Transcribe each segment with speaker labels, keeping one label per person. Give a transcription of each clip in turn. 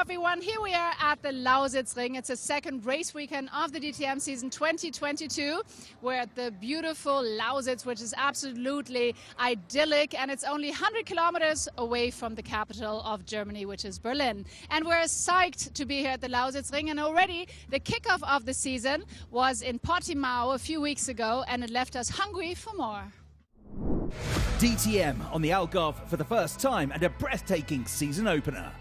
Speaker 1: everyone. Here we are at the Lausitzring. It's a second race weekend of the DTM season 2022. We're at the beautiful Lausitz, which is absolutely idyllic, and it's only 100 kilometers away from the capital of Germany, which is Berlin. And we're psyched to be here at the Lausitzring, and already the kickoff of the season was in Portimao a few weeks ago, and it left us hungry for more.
Speaker 2: DTM on the Algarve for the first time and a breathtaking season opener.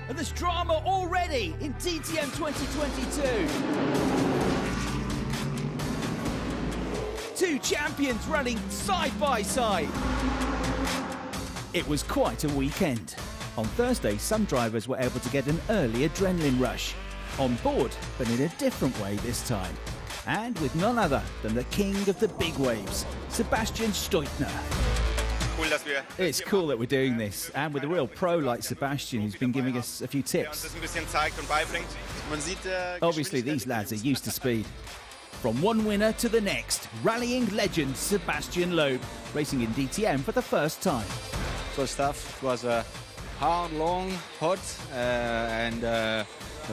Speaker 2: And there's drama already in DTM 2022. Two champions running side by side. It was quite a weekend. On Thursday, some drivers were able to get an early adrenaline rush. On board, but in a different way this time. And with none other than the king of the big waves, Sebastian Steutner. It's cool that we're doing this, and with a real pro like Sebastian who's been giving us a few tips. Obviously these lads are used to speed. From one winner to the next, rallying legend Sebastian Loeb, racing in DTM for the first time.
Speaker 3: It was tough, it was hard, long, hot, and the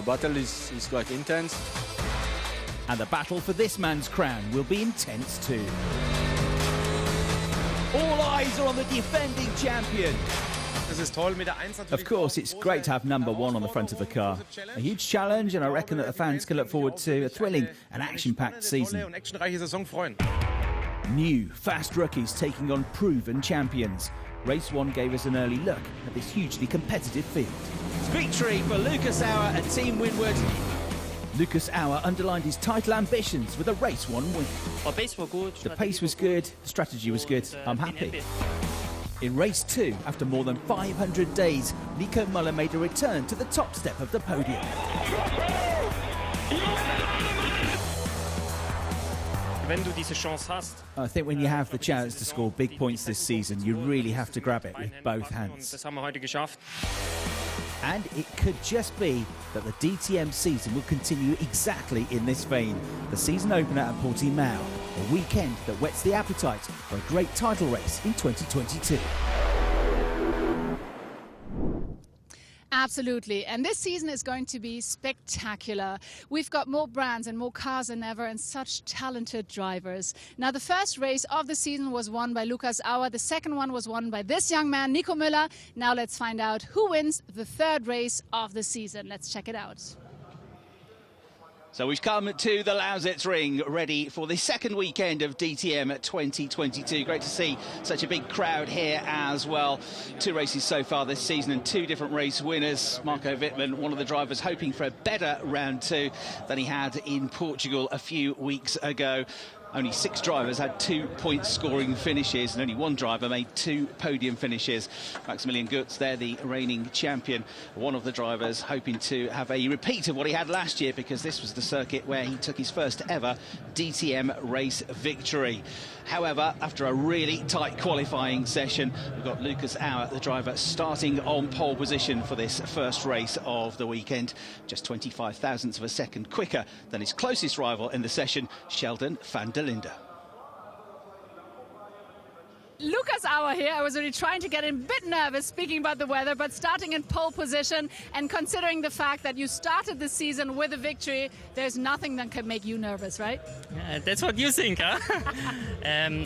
Speaker 3: battle is quite intense.
Speaker 2: And the battle for this man's crown will be intense too. All eyes are on the defending champion. Of course, it's great to have number one on the front of the car. A huge challenge, and I reckon that the fans can look forward to a thrilling and action-packed season. New, fast rookies taking on proven champions. Race 1 gave us an early look at this hugely competitive field. Victory for Lucas Auer and Team Windward. Lucas Auer underlined his title ambitions with a Race 1 win. The pace was good, the strategy was good, I'm happy. In Race 2, after more than 500 days, Nico Muller made a return to the top step of the podium. I think when you have the chance to score big points this season, you really have to grab it with both hands. And it could just be that the DTM season will continue exactly in this vein. The season opener at Portimao, a weekend that whets the appetite for a great title race in 2022.
Speaker 1: Absolutely, and this season is going to be spectacular. We've got more brands and more cars than ever and such talented drivers. Now, the first race of the season was won by Lucas Auer. The second one was won by this young man, Nico Müller. Now let's find out who wins the third race of the season. Let's check it out.
Speaker 2: So we've come to the Lausitzring, ready for the second weekend of DTM 2022. Great to see such a big crowd here as well. Two races so far this season and two different race winners. Marco Wittmann, one of the drivers, hoping for a better round two than he had in Portugal a few weeks ago. Only 6 drivers had 2-point scoring finishes, and only one driver made 2 podium finishes. Maximilian Gutz, there, the reigning champion, one of the drivers hoping to have a repeat of what he had last year, because this was the circuit where he took his first ever DTM race victory. However, after a really tight qualifying session, we've got Lucas Auer, the driver, starting on pole position for this first race of the weekend, just 25 thousandths of a second quicker than his closest rival in the session, Sheldon van der Linde.
Speaker 1: Lucas Auer here. I was really trying to get a bit nervous speaking about the weather, but starting in pole position and considering the fact that you started the season with a victory, there's nothing that can make you nervous, right?
Speaker 4: Yeah, that's what you think, huh?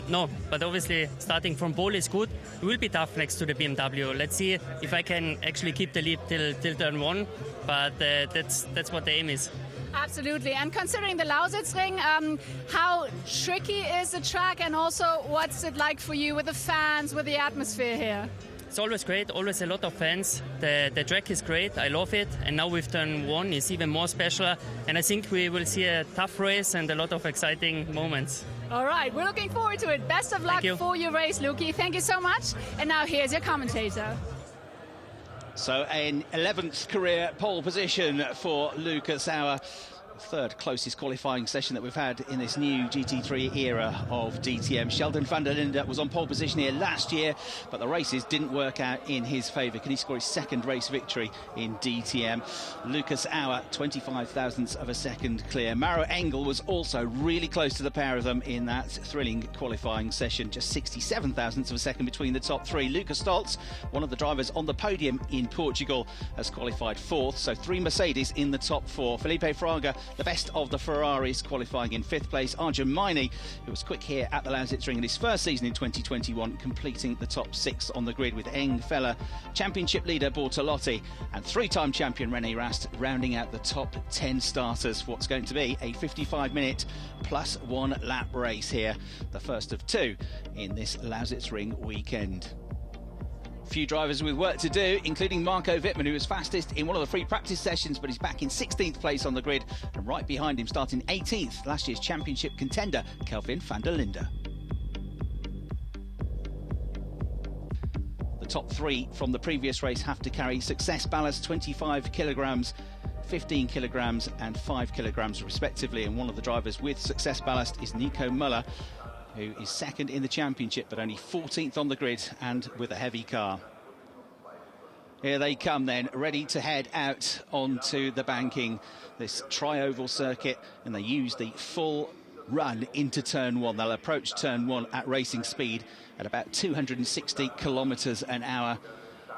Speaker 4: No, but obviously starting from pole is good. It will be tough next to the BMW. Let's see if I can actually keep the lead till turn 1, but that's what the aim is.
Speaker 1: Absolutely. And considering the Lausitzring, how tricky is the track, and also what's it like for you with the fans, with the atmosphere here?
Speaker 4: It's always great, always a lot of fans. The track is great, I love it. And now with turn 1 is even more special. And I think we will see a tough race and a lot of exciting moments.
Speaker 1: All right, we're looking forward to it. Best of luck for your race, Luki. Thank you so much. And now here's your commentator.
Speaker 2: So an 11th career pole position for Lucas Auer. third closest qualifying session that we've had in this new GT3 era of DTM. Sheldon van der Linde was on pole position here last year, but the races didn't work out in his favour. Can he score his second race victory in DTM? Lucas Auer, 25 thousandths of a second clear. Maro Engel was also really close to the pair of them in that thrilling qualifying session, just 67 thousandths of a second between the top three. Lucas Stoltz, one of the drivers on the podium in Portugal, has qualified fourth, so 3 Mercedes in the top 4. Felipe Fraga, the best of the Ferraris, qualifying in 5th place. Arjun Maini, who was quick here at the Lausitzring in his first season in 2021, completing the top 6 on the grid, with Eng Feller, championship leader Bortolotti, and 3-time champion René Rast rounding out the top 10 starters for what's going to be a 55-minute plus 1 lap race here, the first of 2 in this Lausitzring weekend. Few drivers with work to do, including Marco Wittmann, who was fastest in one of the free practice sessions, but he's back in 16th place on the grid, and right behind him, starting 18th, last year's championship contender Kelvin van der Linde. The top 3 from the previous race have to carry success ballast, 25 kilograms, 15 kilograms and 5 kilograms respectively, and one of the drivers with success ballast is Nico Müller, who is second in the championship but only 14th on the grid and with a heavy car. Here they come then, ready to head out onto the banking, this tri-oval circuit, and they use the full run into turn 1. They'll approach turn 1 at racing speed at about 260 kilometres an hour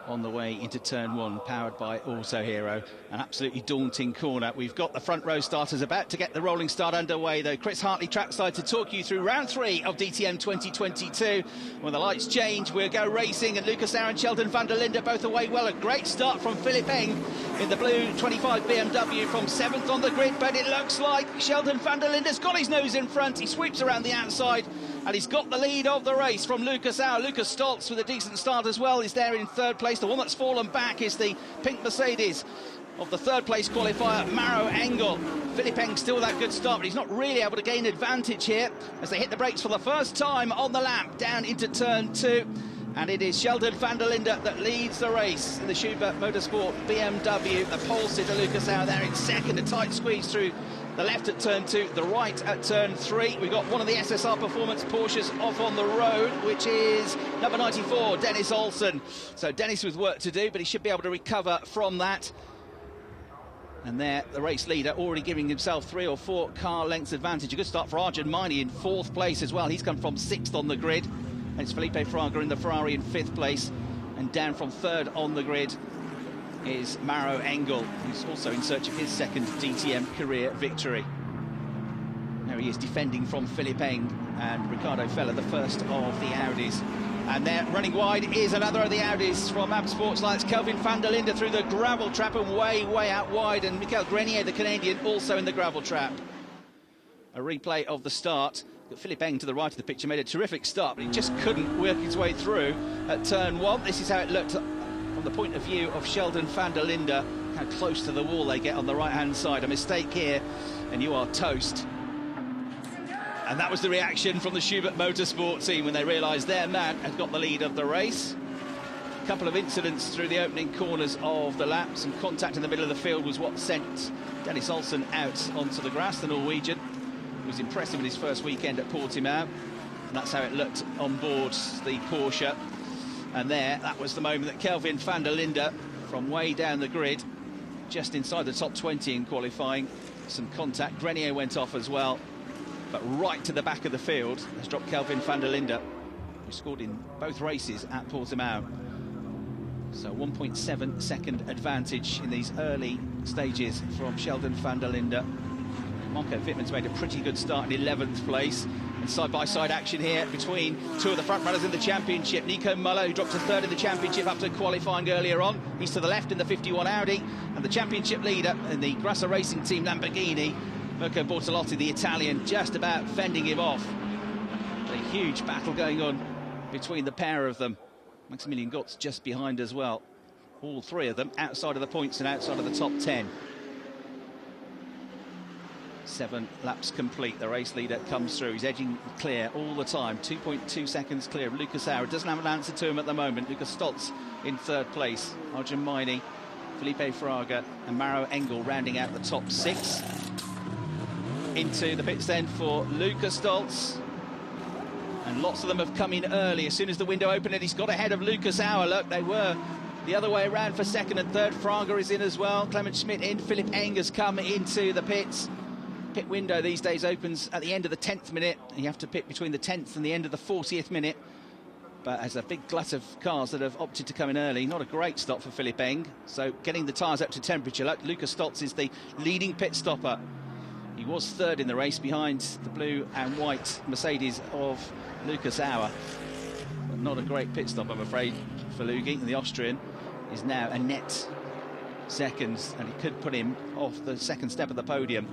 Speaker 2: on the way into turn 1, powered by Autohero. An absolutely daunting corner. We've got the front row starters about to get the rolling start underway, though. Chris Hartley trackside to talk you through round 3 of DTM 2022. When the lights change, we'll go racing, and Lucas Auer and Sheldon van der Linde both away well. A great start from Philip Eng in the blue 25 BMW from 7th on the grid, but it looks like Sheldon van der Linde's got his nose in front. He sweeps around the outside, and he's got the lead of the race from Lucas Auer. Lucas Stoltz, with a decent start as well, is there in 3rd place. The one that's fallen back is the pink Mercedes of the 3rd place qualifier, Maro Engel. Philip Eng still with that good start, but he's not really able to gain advantage here as they hit the brakes for the first time on the lap down into turn 2. And it is Sheldon van der Linde that leads the race in the Schubert Motorsport BMW. The pole sitter Lucas Auer there in 2nd, a tight squeeze through the left at turn 2, the right at turn 3. We've got one of the SSR Performance Porsches off on the road, which is number 94, Dennis Olsen. So Dennis with work to do, but he should be able to recover from that. And there, the race leader already giving himself 3 or 4 car lengths advantage. A good start for Arjun Maini in 4th place as well. He's come from 6th on the grid. And it's Felipe Fraga in the Ferrari in 5th place. And down from 3rd on the grid is Maro Engel, who's also in search of his 2nd DTM career victory. Now he is defending from Philip Eng and Ricardo Feller, the first of the Audis. And there, running wide, is another of the Audis from AB Sports Lights, Kelvin van der Linde through the gravel trap and way out wide, and Michael Grenier, the Canadian, also in the gravel trap. A replay of the start. Philip Eng to the right of the picture made a terrific start, but he just couldn't work his way through at turn 1. This is how it looked from the point of view of Sheldon van der Linde. How close to the wall they get on the right-hand side. A mistake here, and you are toast. And that was the reaction from the Schubert Motorsport team when they realised their man had got the lead of the race. A couple of incidents through the opening corners of the lap. Some contact in the middle of the field was what sent Dennis Olsen out onto the grass, the Norwegian. He was impressive in his first weekend at Portimao. And that's how it looked on board the Porsche. And there, that was the moment that Kelvin van der Linde, from way down the grid, just inside the top 20 in qualifying, some contact. Grenier went off as well, but right to the back of the field has dropped Kelvin van der Linde, who scored in both races at Portimao. So 1.7 second advantage in these early stages from Sheldon van der Linde. Marco Wittmann's made a pretty good start in 11th place. And side-by-side action here between 2 of the front runners in the championship. Nico Müller, who dropped to 3rd in the championship after qualifying earlier on. He's to the left in the 51 Audi. And the championship leader in the Grasser Racing Team Lamborghini, Mirko Bortolotti, the Italian, just about fending him off. A huge battle going on between the pair of them. Maximilian Gotz just behind as well. All 3 of them outside of the points and outside of the top 10. 7 laps complete. The race leader comes through. He's edging clear all the time. 2.2 seconds clear of Lucas Auer. Doesn't have an answer to him at the moment. Lucas Stoltz in 3rd place. Arjun Maini, Felipe Fraga and Maro Engel rounding out the top 6. into the pits then for Lukas Stoltz. And lots of them have come in early. As soon as the window opened, and he's got ahead of Lucas Auer. Look, they were the other way around for second and third. Fraga is in as well. Clement Schmidt in. Philip Eng has come into the pits. Pit window these days opens at the end of the 10th minute. You have to pit between the 10th and the end of the 40th minute. But as a big glut of cars that have opted to come in early, not a great stop for Philip Eng. So getting the tyres up to temperature. Look, Lukas Stoltz is the leading pit stopper. He was third in the race behind the blue and white Mercedes of Lucas Auer. But not a great pit stop, I'm afraid, for Lugi. The Austrian is now a net second, and it could put him off the second step of the podium.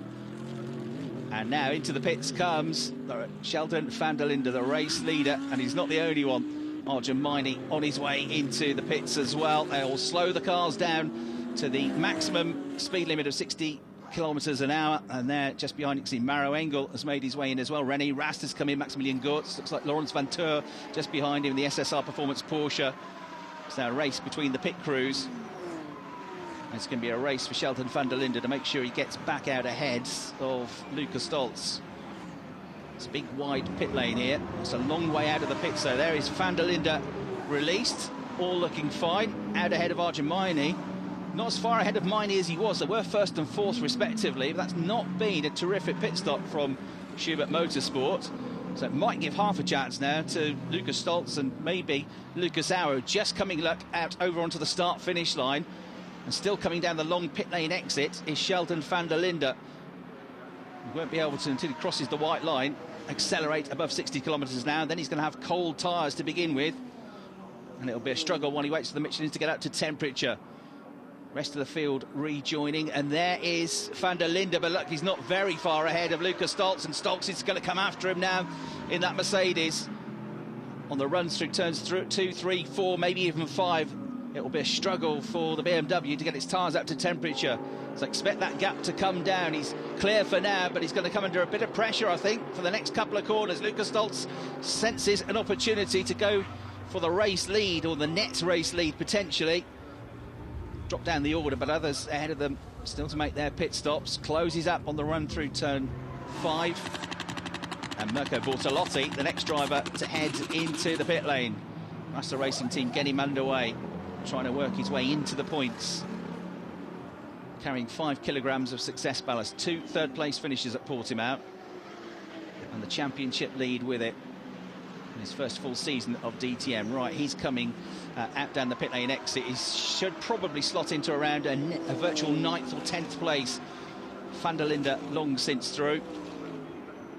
Speaker 2: And now into the pits comes Sheldon van der Linde, the race leader, and he's not the only one. Arjun Maini on his way into the pits as well. They'll slow the cars down to the maximum speed limit of 60 kilometres an hour, and there just behind you can see Maro Engel has made his way in as well. René Rast has come in, Maximilian Gortz, looks like Laurens van Teur just behind him, the SSR Performance Porsche. It's now a race between the pit crews. It's going to be a race for Sheldon van der Linde to make sure he gets back out ahead of Lukas Stoltz. It's a big wide pit lane here. It's a long way out of the pit, so there is van der Linde released, all looking fine, out ahead of Arjun Maini. Not as far ahead of Maini as he was. They were first and fourth respectively, but that's not been a terrific pit stop from Schubert Motorsport. So it might give half a chance now to Lukas Stoltz and maybe Lucas Auer, just coming out over onto the start-finish line. And still coming down the long pit lane exit is Sheldon van der Linde. He won't be able to, until he crosses the white line, accelerate above 60 kilometres an hour. Then he's going to have cold tyres to begin with. And it'll be a struggle while he waits for the Michelins to get up to temperature. Rest of the field rejoining, and there is van der Linde, but look, he's not very far ahead of Lukas Stoltz, and Stoltz is going to come after him now in that Mercedes. On the runs through turns 2, 3, 4, maybe even 5, it will be a struggle for the BMW to get its tyres up to temperature. So expect that gap to come down. He's clear for now, but he's going to come under a bit of pressure, I think, for the next couple of corners. Lukas Stoltz senses an opportunity to go for the race lead, or the net race lead, potentially. Drop down the order, but others ahead of them still to make their pit stops. Closes up on the run through turn 5. And Mirko Bortolotti, the next driver, to head into the pit lane. Master Racing Team getting him underway, trying to work his way into the points. Carrying 5 kilograms of success ballast. 2 third-place finishes at Portimao. And the championship lead with it. In his first full season of DTM. Right, he's coming out down the pit lane exit. He should probably slot into around a virtual 9th or 10th place. Van der Linde long since through.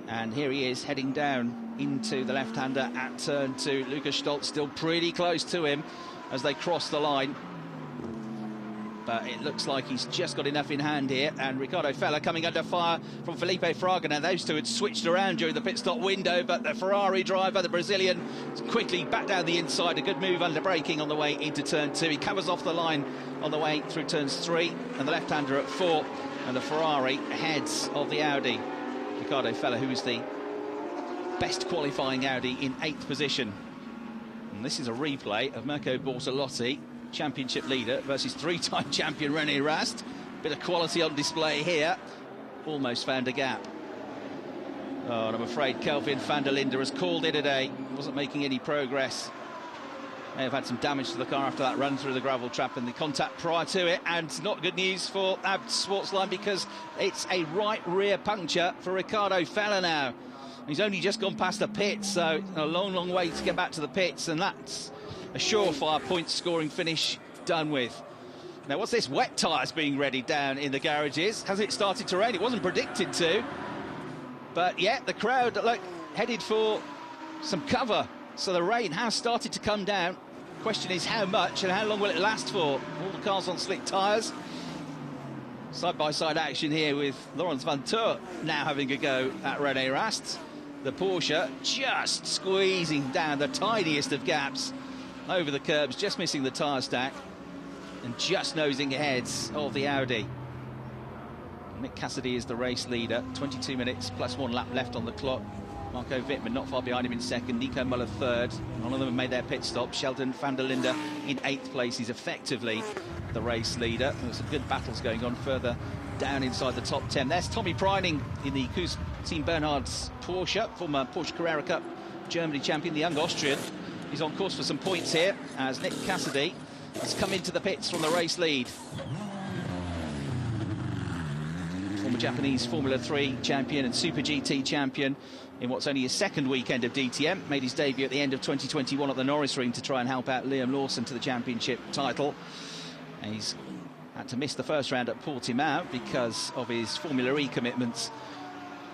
Speaker 2: And here he is heading down into the left-hander at turn 2. Lukas Stoltz still pretty close to him as they cross the line. But it looks like he's just got enough in hand here. And Ricardo Fella coming under fire from Felipe Fraga. Now, those two had switched around during the pit stop window, but the Ferrari driver, the Brazilian, quickly back down the inside. A good move under braking on the way into turn 2. He covers off the line on the way through turns 3 and the left-hander at 4. And the Ferrari ahead of the Audi. Ricardo Fella, who is the best qualifying Audi, in 8th position. And this is a replay of Mirko Bortolotti, championship leader, versus 3-time champion René Rast. Bit of quality on display here. Almost found a gap. Oh, and I'm afraid Kelvin van der Linde has called it a day. Wasn't making any progress. May have had some damage to the car after that run through the gravel trap and the contact prior to it. And not good news for AB Sportsline, because it's a right rear puncture for Ricardo Fella now. He's only just gone past the pits, so a long, long way to get back to the pits, and that's a surefire point-scoring finish done with. Now, what's this? Wet tyres being readied down in the garages. Has it started to rain? It wasn't predicted to. But, yeah, the crowd, look, headed for some cover. So the rain has started to come down. Question is how much and how long will it last for? All the cars on slick tyres. Side-by-side action here with Laurens van Teur now having a go at René Rast. The Porsche just squeezing down the tiniest of gaps over the curbs, just missing the tyre stack and just nosing ahead of the Audi. Nick Cassidy is the race leader, 22 minutes plus 1 lap left on the clock. Marco Wittmann not far behind him in second, Nico Muller third. None of them have made their pit stop. Sheldon van der Linde in 8th place. He's effectively the race leader. There's some good battles going on further down inside the top 10. There's Tommy Preining in the Team Bernhard's Porsche, former Porsche Carrera Cup Germany champion, the young Austrian. He's on course for some points here as Nick Cassidy has come into the pits from the race lead. Former Japanese Formula 3 champion and Super GT champion in what's only his second weekend of DTM. Made his debut at the end of 2021 at the Lausitzring to try and help out Liam Lawson to the championship title. And he's had to miss the first round at Portimao because of his Formula E commitments.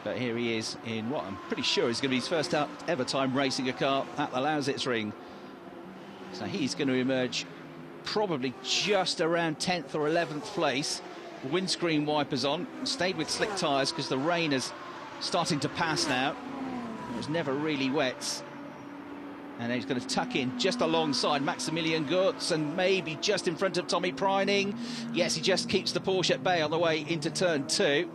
Speaker 2: But here he is in what I'm pretty sure is going to be his first ever time racing a car at the Lausitzring. So he's going to emerge probably just around 10th or 11th place. Windscreen wipers on, stayed with slick tyres because the rain is starting to pass now. It was never really wet. And he's going to tuck in just alongside Maximilian Gutz and maybe just in front of Tommy Preining. Yes, he just keeps the Porsche at bay on the way into turn 2.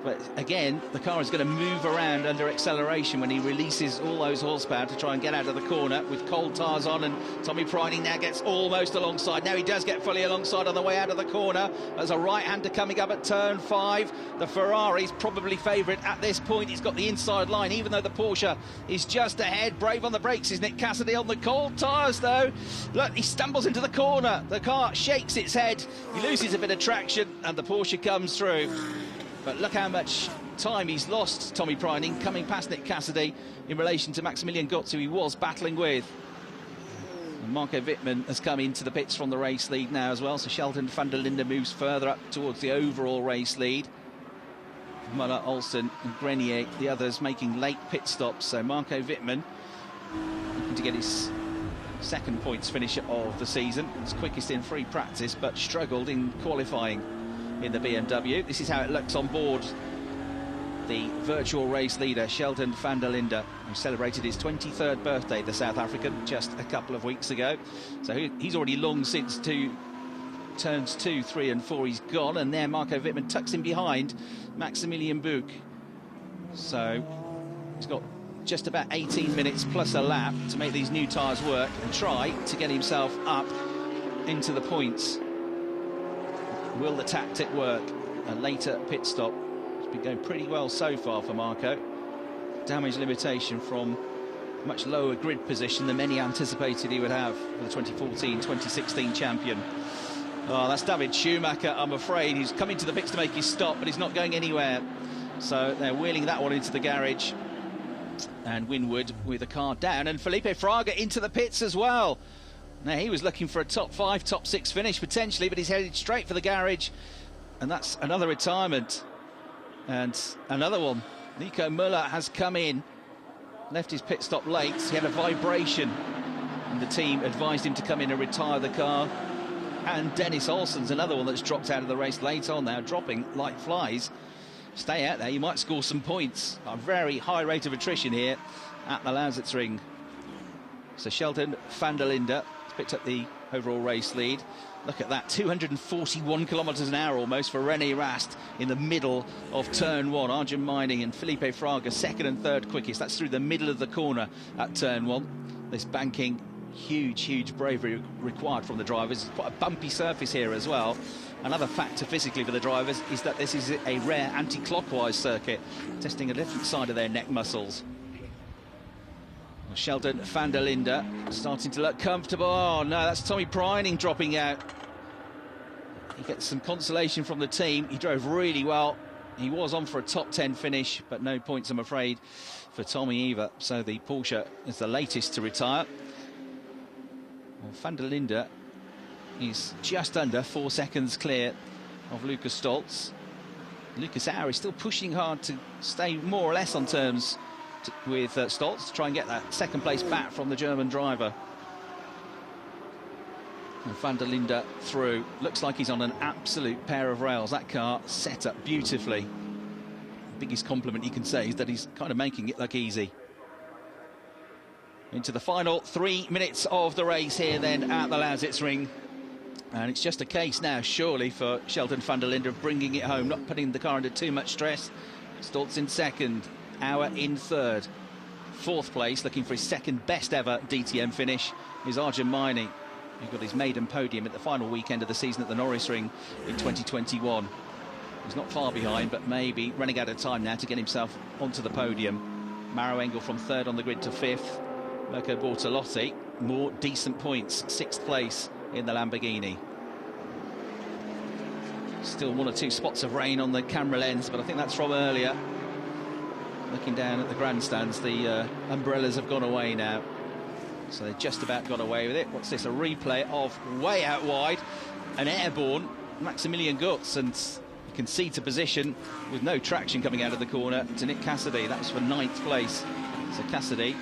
Speaker 2: But again, the car is going to move around under acceleration when he releases all those horsepower to try and get out of the corner with cold tyres on. And Tommy Preining now gets almost alongside. Now he does get fully alongside on the way out of the corner. There's a right-hander coming up at turn 5. The Ferrari's probably favourite at this point. He's got the inside line, even though the Porsche is just ahead. Brave on the brakes is Nick Cassidy on the cold tyres, though. Look, he stumbles into the corner. The car shakes its head. He loses a bit of traction, and the Porsche comes through. But look how much time he's lost, Tommy Preining, coming past Nick Cassidy in relation to Maximilian Gutz, who he was battling with. And Marco Wittmann has come into the pits from the race lead now as well, so Sheldon van der Linde moves further up towards the overall race lead. Muller, Olsen and Grenier, the others making late pit stops, so Marco Wittmann looking to get his second points finish of the season. His quickest in free practice, but struggled in qualifying in the BMW. This is how it looks on board the virtual race leader, Sheldon van der Linde, who celebrated his 23rd birthday, the South African, just a couple of weeks ago. So he's already long since turns 2, 3 and 4 he's gone, and there Marco Wittmann tucks in behind Maximilian Buch. So he's got just about 18 minutes plus a lap to make these new tyres work and try to get himself up into the points. Will the tactic work? A later pit stop. It's been going pretty well so far for Marco. Damage limitation from a much lower grid position than many anticipated he would have for the 2014-2016 champion. Oh, that's David Schumacher, I'm afraid. He's coming to the pits to make his stop, but he's not going anywhere. So they're wheeling that one into the garage. And Winwood with the car down. And Felipe Fraga into the pits as well. Now, he was looking for a top 5, top 6 finish potentially, but he's headed straight for the garage. And that's another retirement. And another one. Nico Müller has come in, left his pit stop late. He had a vibration, and the team advised him to come in and retire the car. And Dennis Olsen's another one that's dropped out of the race late on now, dropping like flies. Stay out there, you might score some points. A very high rate of attrition here at the Lausitzring. So Sheldon van der Linde picked up the overall race lead. Look at that, 241 kilometres an hour almost for René Rast in the middle of turn 1. Arjun Mining and Felipe Fraga second and third quickest. That's through the middle of the corner at turn 1. This banking, huge bravery required from the drivers. Quite a bumpy surface here as well. Another factor physically for the drivers is that this is a rare anti-clockwise circuit, testing a different side of their neck muscles. Sheldon van der Linde starting to look comfortable. Oh no, that's Tommy Preining dropping out. He gets some consolation from the team. He drove really well. He was on for a top 10 finish, but no points, I'm afraid, for Tommy either. So the Porsche is the latest to retire. Well, van der Linde is just under 4 seconds clear of Lucas Stoltz. Lucas Auer is still pushing hard to stay more or less on terms with Stoltz to try and get that second place back from the German driver. And van der Linde through. Looks like he's on an absolute pair of rails. That car set up beautifully. The biggest compliment you can say is that he's kind of making it look easy. Into the final 3 minutes of the race here then at the Lausitzring. And it's just a case now, surely, for Sheldon van der Linde of bringing it home, not putting the car under too much stress. Stoltz in second, Auer in third. Fourth place, looking for his second best ever DTM finish, is Arjun Mining, who got his maiden podium at the final weekend of the season at the Lausitzring in 2021. He's not far behind, but maybe running out of time now to get himself onto the podium. Maro Engel from third on the grid to fifth. Mirko Bortolotti, more decent points, sixth place in the Lamborghini. Still one or two spots of rain on the camera lens, but I think that's from earlier. Looking down at the grandstands, the umbrellas have gone away now. So they've just about got away with it. What's this? A replay of way out wide, an airborne Maximilian Gutz, and you can see to position with no traction coming out of the corner to Nick Cassidy. That was for 9th place. So Cassidy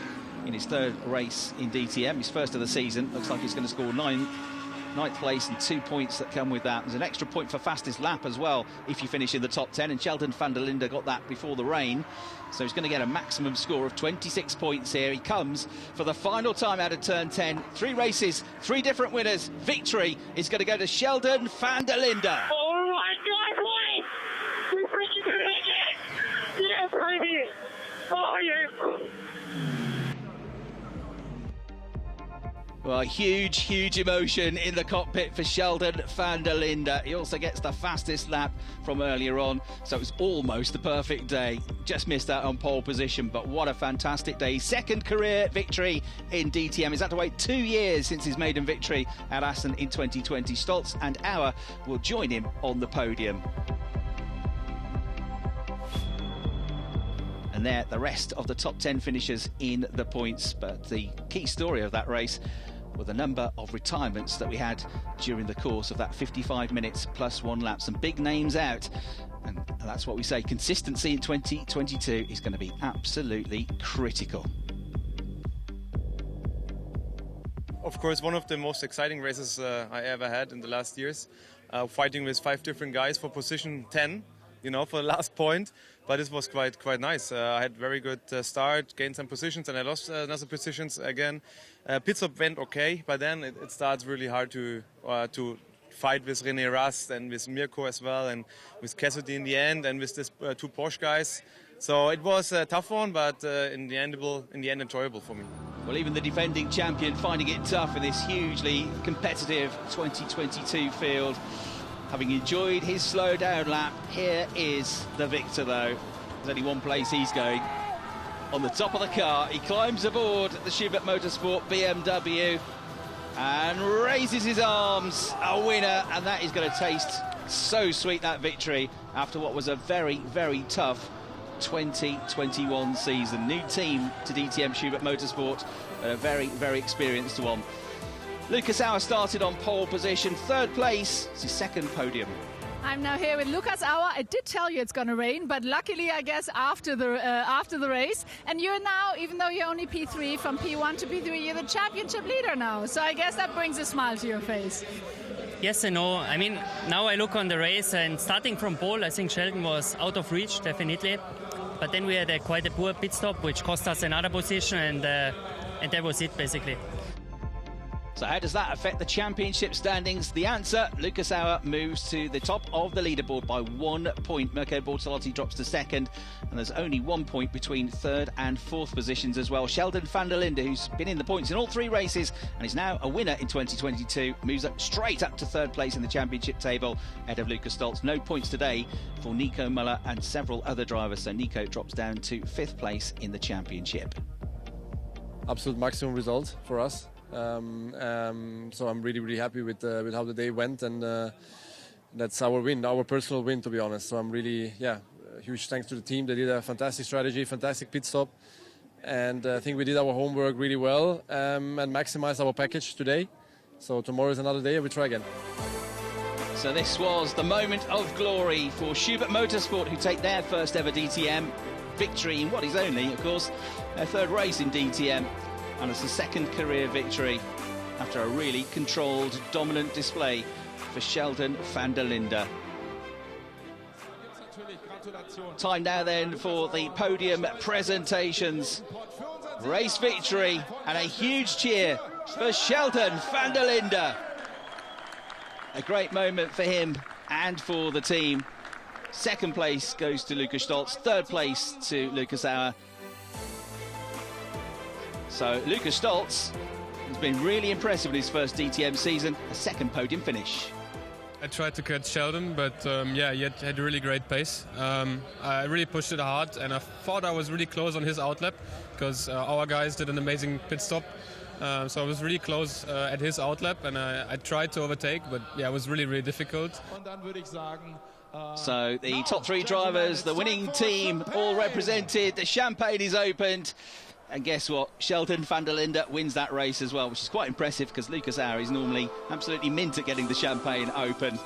Speaker 2: in his third race in DTM, his first of the season. Looks like he's going to score 9th place and 2 points that come with that. There's an extra point for fastest lap as well if you finish in the top 10, and Sheldon van der Linde got that before the rain, so he's going to get a maximum score of 26 points here. He comes for the final time out of turn 10. 3 races, 3 different winners. Victory is going to go to Sheldon van der Linde.
Speaker 5: Oh my God, wait! We freaking did it! Yes, baby! Oh, yes!
Speaker 2: Well, huge emotion in the cockpit for Sheldon van der Linde. He also gets the fastest lap from earlier on, so it was almost the perfect day. Just missed out on pole position, but what a fantastic day. Second career victory in DTM. He's had to wait 2 years since his maiden victory at Assen in 2020. Stolz and Auer will join him on the podium. And there, the rest of the top 10 finishers in the points. But the key story of that race were the number of retirements that we had during the course of that 55 minutes plus 1 lap. Some big names out. And that's what we say. Consistency in 2022 is going to be absolutely critical.
Speaker 6: Of course, one of the most exciting races I ever had in the last years. Fighting with 5 different guys for position 10. You know, for the last point, but this was quite nice. I had very good start, gained some positions, and I lost another positions again. Pit stop went okay, but then it starts really hard to fight with René Rast and with Mirko as well, and with Cassidy in the end, and with this 2 Porsche guys. So it was a tough one, but in the end enjoyable for me.
Speaker 2: Well, even the defending champion finding it tough in this hugely competitive 2022 field. Having enjoyed his slow down lap, here is the victor though. There's only one place he's going. On the top of the car, he climbs aboard the Schubert Motorsport BMW and raises his arms. A winner, and that is going to taste so sweet, that victory, after what was a very tough 2021 season. New team to DTM Schubert Motorsport, a very experienced one. Lucas Auer started on pole position, 3rd place. It's his 2nd podium.
Speaker 1: I'm now here with Lucas Auer. I did tell you it's going to rain, but luckily, I guess, after the race. And you're now, even though you're only P3, from P1 to P3, you're the championship leader now. So I guess that brings a smile to your face.
Speaker 4: Yes and no. I mean, now I look on the race, and starting from pole, I think Sheldon was out of reach, definitely. But then we had quite a poor pit stop, which cost us another position, and that was it, basically.
Speaker 2: So how does that affect the championship standings? The answer, Lucas Auer moves to the top of the leaderboard by 1 point. Mirko Bortolotti drops to 2nd, and there's only 1 point between 3rd and 4th positions as well. Sheldon van der Linde, who's been in the points in all 3 races and is now a winner in 2022, moves up straight up to 3rd place in the championship table ahead of Lucas Stolz. No points today for Nico Muller and several other drivers, so Nico drops down to 5th place in the championship.
Speaker 7: Absolute maximum result for us. So I'm really happy with how the day went, and that's our win, our personal win, to be honest. So I'm really, huge thanks to the team. They did a fantastic strategy, fantastic pit stop, and I think we did our homework really well and maximized our package today. So tomorrow is another day, and we try again.
Speaker 2: So this was the moment of glory for Schubert Motorsport, who take their first ever DTM victory in what is only, of course, their 3rd race in DTM. And it's the 2nd career victory after a really controlled, dominant display for Sheldon van der Linde. Time now then for the podium presentations. Race victory and a huge cheer for Sheldon van der Linde. A great moment for him and for the team. 2nd place goes to Lucas Stolz, 3rd place to Lucas Auer. So Lucas Stolz has been really impressive in his first DTM season, a 2nd podium finish.
Speaker 8: I tried to catch Sheldon, but yeah, he had a really great pace. I really pushed it hard, and I thought I was really close on his outlap because our guys did an amazing pit stop. So I was really close at his outlap, and I tried to overtake, but yeah, it was really, really difficult.
Speaker 2: So the top three drivers, the winning team, all represented. The champagne is opened. And guess what? Sheldon van der Linde wins that race as well, which is quite impressive because Lucas Auer is normally absolutely mint at getting the champagne open.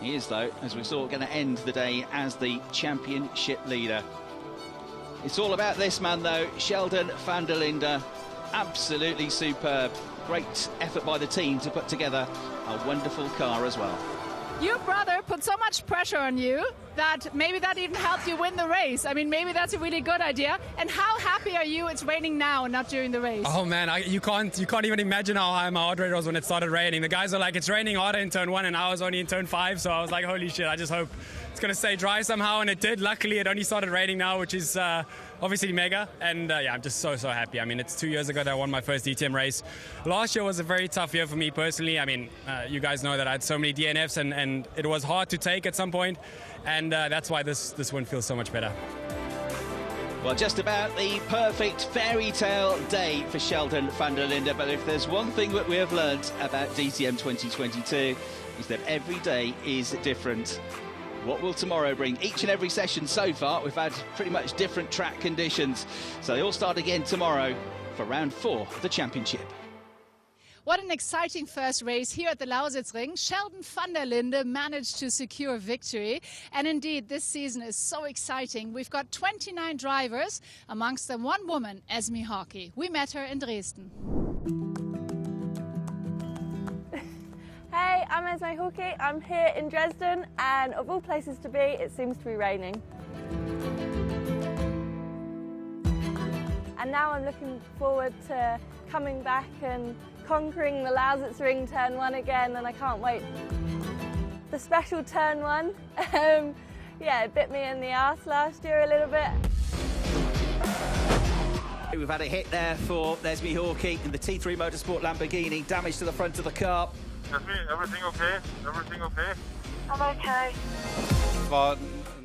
Speaker 2: He is, though, as we saw, going to end the day as the championship leader. It's all about this man, though, Sheldon van der Linde. Absolutely superb. Great effort by the team to put together a wonderful car as well.
Speaker 1: Your brother put so much pressure on you that maybe that even helped you win the race. I mean, maybe that's a really good idea. And how happy are you it's raining now and not during the race?
Speaker 9: Oh man, you can't even imagine how high my heart rate was when it started raining. The guys are like, it's raining harder in turn 1 and I was only in turn 5, so I was like, holy shit, I just hope it's going to stay dry somehow, and it did. Luckily, it only started raining now, which is obviously mega, and yeah, I'm just so happy. I mean, it's 2 years ago that I won my first DTM race. Last year was a very tough year for me personally. I mean, you guys know that I had so many DNFs, and it was hard to take at some point, and that's why this win feels so much better.
Speaker 2: Well, just about the perfect fairy tale day for Sheldon van der Linde, but if there's one thing that we have learned about DTM 2022 is that every day is different. What will tomorrow bring? Each and every session so far, we've had pretty much different track conditions. So they all start again tomorrow for round 4 of the championship.
Speaker 1: What an exciting first race here at the Lausitzring. Sheldon van der Linde managed to secure victory. And indeed, this season is so exciting. We've got 29 drivers, amongst them one woman, Esme Hockey. We met her in Dresden.
Speaker 10: Hey, I'm Esme Hockey. I'm here in Dresden, and of all places to be, it seems to be raining. And now I'm looking forward to coming back and conquering the Lausitzring turn 1 again, and I can't wait. The special turn 1, yeah, it bit me in the arse last year a little bit.
Speaker 2: We've had a hit there for Esme Hockey in the T3 Motorsport Lamborghini, damage to the front of the car.
Speaker 5: Everything okay? Everything okay? I'm okay.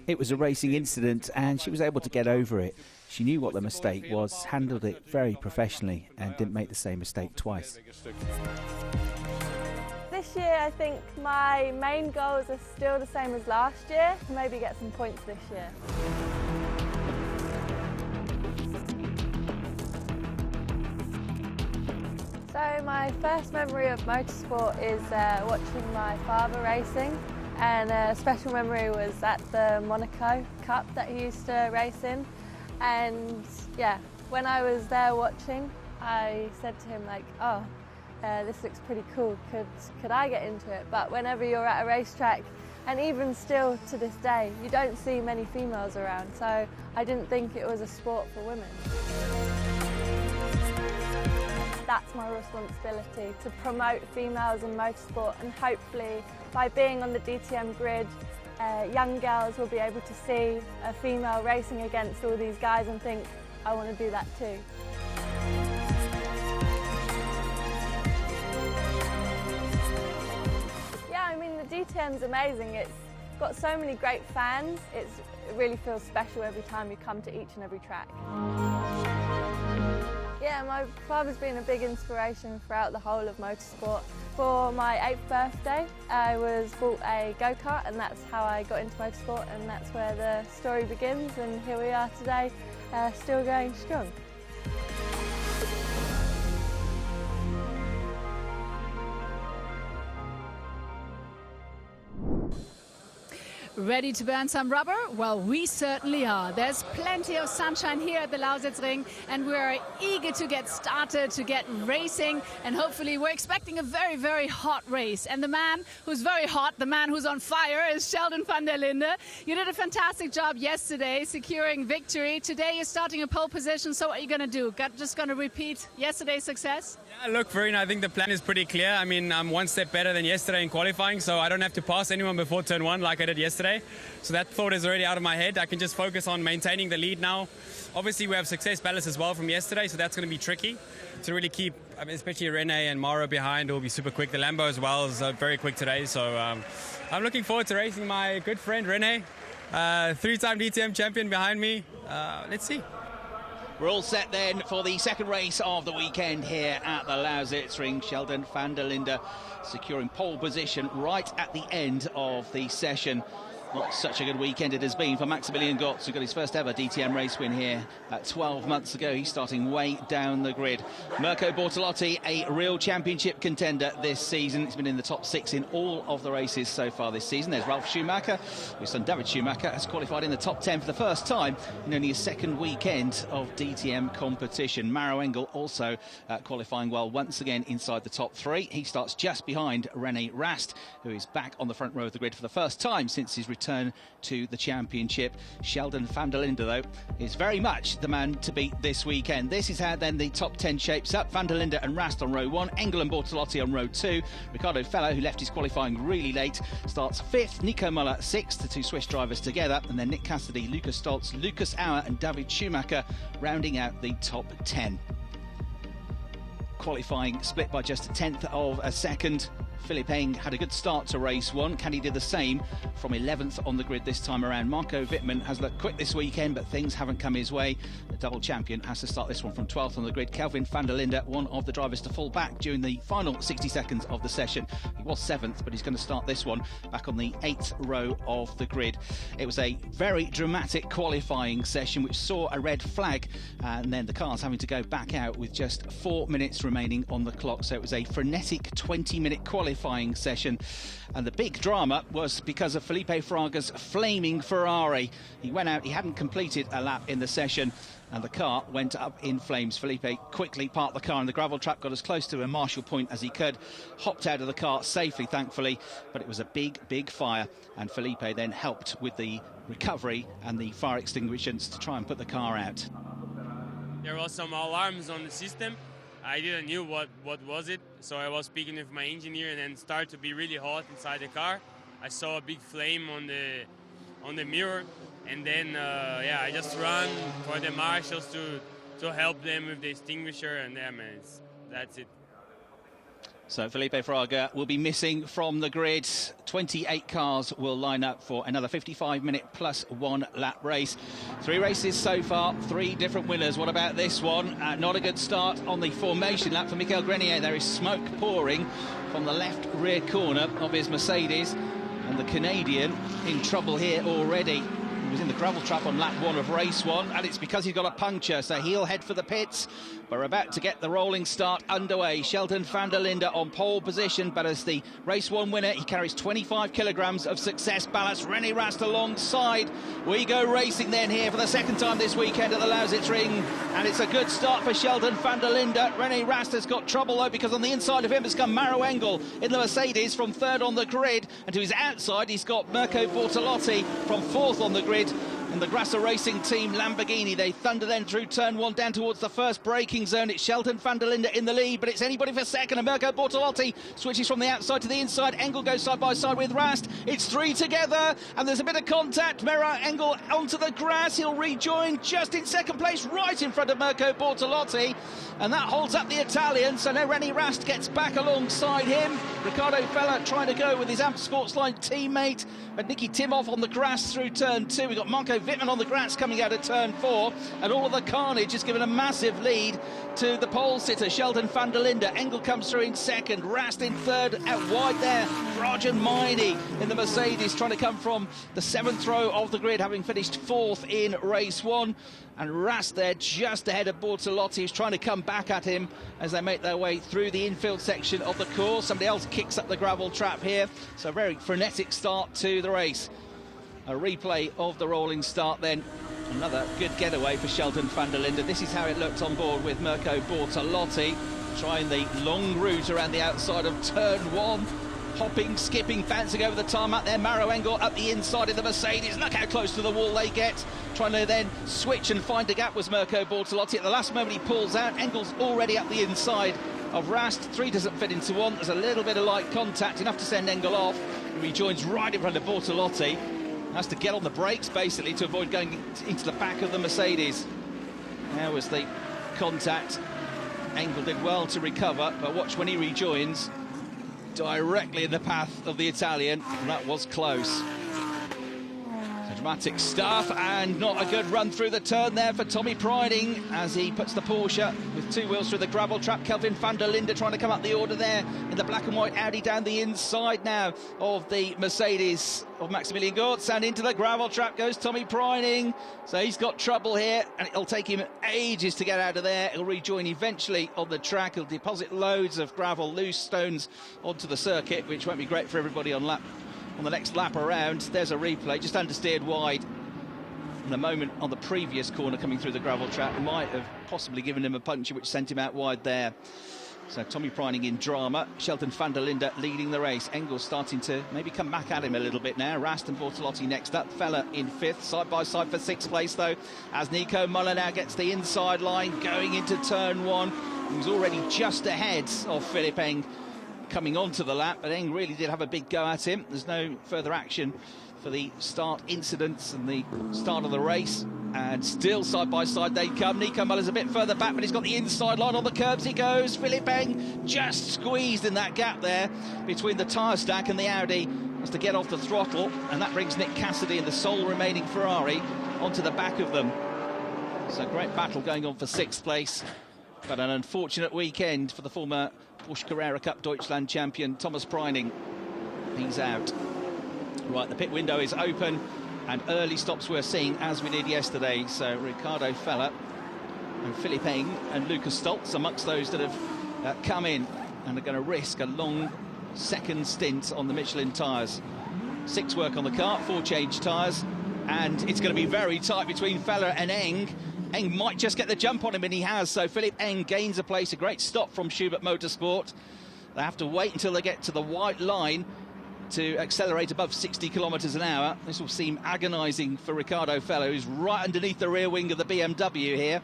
Speaker 11: It was a racing incident and she was able to get over it. She knew what the mistake was, handled it very professionally and didn't make the same mistake twice.
Speaker 10: This year I think my main goals are still the same as last year, maybe get some points this year. So my first memory of motorsport is watching my father racing, and a special memory was at the Monaco Cup that he used to race in. And yeah, when I was there watching, I said to him like, oh, this looks pretty cool, could I get into it? But whenever you're at a racetrack, and even still to this day, you don't see many females around, so I didn't think it was a sport for women. That's my responsibility, to promote females in motorsport, and hopefully by being on the DTM grid, young girls will be able to see a female racing against all these guys and think, I want to do that too. Yeah, I mean the DTM's amazing. It's got so many great fans. It really feels special every time you come to each and every track. Yeah, my father's been a big inspiration throughout the whole of motorsport. For my 8th birthday, I was bought a go-kart, and that's how I got into motorsport, and that's where the story begins, and here we are today, still going strong.
Speaker 1: Ready to burn some rubber? Well, we certainly are. There's plenty of sunshine here at the Lausitzring, and we're eager to get started, to get racing, and hopefully we're expecting a very, very hot race. And the man who's very hot, the man who's on fire, is Sheldon van der Linde. You did a fantastic job yesterday securing victory. Today you're starting a pole position, so what are you going to do? Just going to repeat yesterday's success?
Speaker 9: Yeah, look, Verena, I think the plan is pretty clear. I mean, I'm one step better than yesterday in qualifying, so I don't have to pass anyone before turn 1 like I did yesterday. yesterday. So that thought is already out of my head. I can just focus on maintaining the lead now. Obviously, we have success ballast as well from yesterday, so that's going to be tricky to really keep, especially Rene and Maro behind, who will be super quick. The Lambo as well is very quick today. So I'm looking forward to racing my good friend Rene, 3-time DTM champion behind me. Let's see.
Speaker 2: We're all set then for the second race of the weekend here at the Lausitzring. Sheldon van der Linde securing pole position right at the end of the session. Not such a good weekend it has been for Maximilian Gotz, who got his first ever DTM race win here 12 months ago. He's starting way down the grid. Mirko Bortolotti, a real championship contender this season. He's been in the top 6 in all of the races so far this season. There's Ralf Schumacher. His son David Schumacher has qualified in the top 10 for the first time in only a second weekend of DTM competition. Maro Engel also qualifying well once again inside the top 3. He starts just behind Rene Rast, who is back on the front row of the grid for the first time since his return to the championship. Sheldon van der Linde, though, is very much the man to beat this weekend. This is how then the top 10 shapes up. Van der Linde and Rast on row 1, Engel and Bortolotti on row 2. Ricardo Feller, who left his qualifying really late, starts 5th. Nico Muller 6th, the two Swiss drivers together, and then Nick Cassidy, Lucas Stoltz, Lucas Auer and David Schumacher rounding out the top 10. Qualifying split by just a 10th of a second. Philipp Eng had a good start to race 1. Can he do the same from 11th on the grid this time around? Marco Wittmann has looked quick this weekend, but things haven't come his way. The double champion has to start this one from 12th on the grid. Kelvin van der Linde, one of the drivers to fall back during the final 60 seconds of the session. He was 7th, but he's going to start this one back on the 8th row of the grid. It was a very dramatic qualifying session, which saw a red flag, and then the cars having to go back out with just 4 minutes remaining on the clock. So it was a frenetic 20-minute qualifying session, and the big drama was because of Felipe Fraga's flaming Ferrari. He went out, he hadn't completed a lap in the session, and the car went up in flames. Felipe quickly parked the car in the gravel trap, got as close to a marshal point as he could, hopped out of the car safely, thankfully, but it was a big fire, and Felipe then helped with the recovery and the fire extinguishers to try and put the car out.
Speaker 12: There was some alarms on the system. I didn't know what was it, so I was speaking with my engineer, and then it started to be really hot inside the car. I saw a big flame on the mirror, and then I just ran for the marshals to help them with the extinguisher, and that's it.
Speaker 2: So Felipe Fraga will be missing from the grid. 28 cars will line up for another 55-minute plus 1 lap race. 3 races so far, 3 different winners. What about this one? Not a good start on the formation lap for Michael Grenier. There is smoke pouring from the left rear corner of his Mercedes, and the Canadian in trouble here already. He was in the gravel trap on lap 1 of race 1, and it's because he's got a puncture, so he'll head for the pits. We're about to get the rolling start underway. Sheldon van der Linde on pole position, but as the race 1 winner, he carries 25 kilograms of success ballast. Rene Rast alongside. We go racing then here for the second time this weekend at the Lausitzring, and it's a good start for Sheldon van der Linde. Rene Rast has got trouble though, because on the inside of him has come Maro Engel in the Mercedes from 3rd on the grid, and to his outside he's got Mirko Bortolotti from 4th on the grid. And the Grasser Racing Team Lamborghini, they thunder then through turn 1 down towards the first braking zone. It's Sheldon van der Linde in the lead, but it's anybody for second, and Mirko Bortolotti switches from the outside to the inside. Engel goes side by side with Rast. It's 3 together, and there's a bit of contact. Maro Engel onto the grass. He'll rejoin just in second place, right in front of Mirko Bortolotti, and that holds up the Italian. So now Rene Rast gets back alongside him. Ricardo Feller trying to go with his Amp Sportsline teammate, but Nicky Timov on the grass through turn 2. We've got Marco Wittmann on the grass coming out of turn 4, and all of the carnage has given a massive lead to the pole sitter Sheldon van der Linde. Engel comes through in second, Rast in third, out wide there Rajan Maini in the Mercedes, trying to come from the 7th row of the grid, having finished 4th in race 1. And Rast there just ahead of Bortolotti, who's trying to come back at him as they make their way through the infield section of the course. Somebody else kicks up the gravel trap here, so a very frenetic start to the race. A replay of the rolling start then. Another good getaway for Sheldon van der Linde. This is how it looked on board with Mirko Bortolotti, trying the long route around the outside of turn 1. Hopping, skipping, bouncing over the tarmac there. Maro Engel up the inside of the Mercedes. Look how close to the wall they get. Trying to then switch and find a gap was Mirko Bortolotti. At the last moment he pulls out. Engel's already up the inside of Rast. 3 doesn't fit into 1. There's a little bit of light contact, enough to send Engel off. He rejoins right in front of Bortolotti. Has to get on the brakes, basically, to avoid going into the back of the Mercedes. There was the contact. Engel did well to recover, but watch when he rejoins. Directly in the path of the Italian. That was close. Dramatic stuff, and not a good run through the turn there for Tommy Priding as he puts the Porsche with two wheels through the gravel trap. Kelvin van der Linde trying to come up the order there in the black and white Audi down the inside now of the Mercedes of Maximilian Gortz, and into the gravel trap goes Tommy Priding. So he's got trouble here, and it'll take him ages to get out of there. He'll rejoin eventually on the track. He'll deposit loads of gravel, loose stones onto the circuit, which won't be great for everybody on the next lap around. There's a replay, just understeered wide. And the moment on the previous corner coming through the gravel trap might have possibly given him a puncture which sent him out wide there. So Tommy Priding in drama. Sheldon van der Linde leading the race. Engel starting to maybe come back at him a little bit now. Rast and Bortolotti next up. Feller in fifth, side by side for sixth place though, as Nico Muller now gets the inside line going into turn one. He's already just ahead of Philipp Eng coming onto the lap, but Eng really did have a big go at him. There's no further action for the start incidents and the start of the race, and still side by side they come. Nico Muller's a bit further back, but he's got the inside line. On the curbs he goes. Philipp Eng just squeezed in that gap there between the tyre stack and the Audi, has to get off the throttle, and that brings Nick Cassidy and the sole remaining Ferrari onto the back of them. So great battle going on for sixth place, but an unfortunate weekend for the former Porsche Carrera Cup Deutschland champion Thomas Priding. He's out. Right, the pit window is open, and early stops we're seeing as we did yesterday. So Ricardo Feller and Philipp Eng and Lucas Stoltz amongst those that have come in and are going to risk a long second stint on the Michelin tyres. 6 work on the car, 4 change tyres, and it's going to be very tight between Feller and Eng. Eng might just get the jump on him, and he has. So Philipp Eng gains a place. A great stop from Schubert Motorsport. They have to wait until they get to the white line to accelerate above 60 kilometres an hour. This will seem agonising for Ricardo Feller, who's right underneath the rear wing of the BMW here,